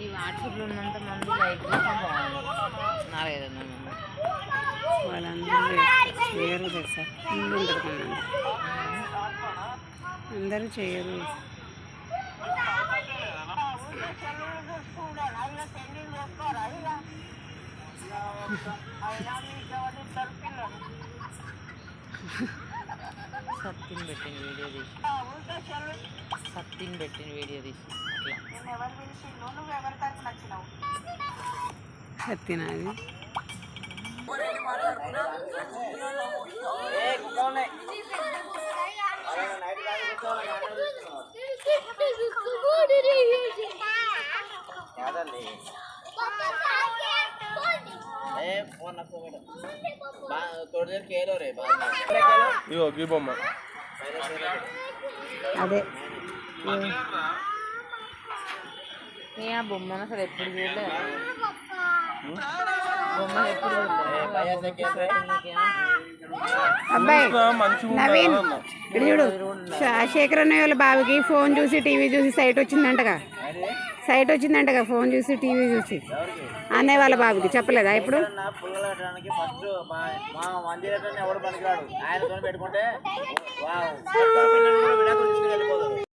ఈ వాట్సాప్లో ఉన్నంత మంది లైక్ బాగుంది. నాలుగైదు వాళ్ళందరూ చేయరు తెలుసా, ముందు ఉంటుంది కన్నా అందరూ చేయరు. సత్తిని పెట్టిన వీడియో తీసి సత్యనాది అదే ఆ బొమ్మను అసలు ఎప్పుడు చూడలేదు. బొమ్మను ఎప్పుడు అబ్బాయి నవీన్ చూడు, శేఖర్ అన్నయ్య వాళ్ళ బాబుకి ఫోన్ చూసి టీవీ చూసి సైట్ వచ్చిందంటగా ఫోన్ చూసి టీవీ చూసి అన్నయ్య వాళ్ళ బాబుకి చెప్పలేదా ఇప్పుడు?